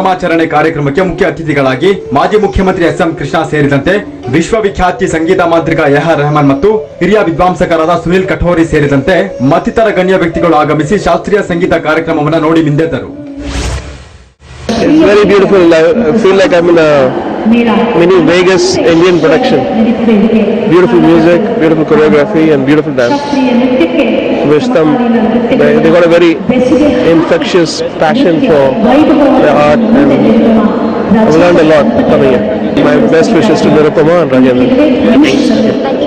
ಸಂಭ್ರಮಾಚರಣೆ ಕಾರ್ಯಕ್ರಮಕ್ಕೆ ಮುಖ್ಯ ಅತಿಥಿಗಳಾಗಿ ಮಾಜಿ ಮುಖ್ಯಮಂತ್ರಿ ಎಸ್ ಎಂ ಕೃಷ್ಣ ಸೇರಿದಂತೆ ವಿಶ್ವವಿಖ್ಯಾತಿ ಸಂಗೀತ ಮಾಂತ್ರಿಕ ಎಆರ್ ರೆಹಮಾನ್ ಮತ್ತು ಹಿರಿಯ ವಿದ್ವಾಂಸಕರಾದ ಸುನಿಲ್ ಕಠೋರಿ ಸೇರಿದಂತೆ ಮತ್ತಿತರ ಗಣ್ಯ ವ್ಯಕ್ತಿಗಳು ಆಗಮಿಸಿ ಶಾಸ್ತ್ರೀಯ ಸಂಗೀತ ಕಾರ್ಯಕ್ರಮವನ್ನು ನೋಡಿ ಮಿಂದೆದ್ದರು. It's very beautiful. I feel like I'm in a mini Vegas Indian production. Beautiful music, beautiful choreography, and beautiful dance. Wish them they got a very infectious passion for their art, and I've learned a lot coming here. My best wishes to Nirupama and Rajendra.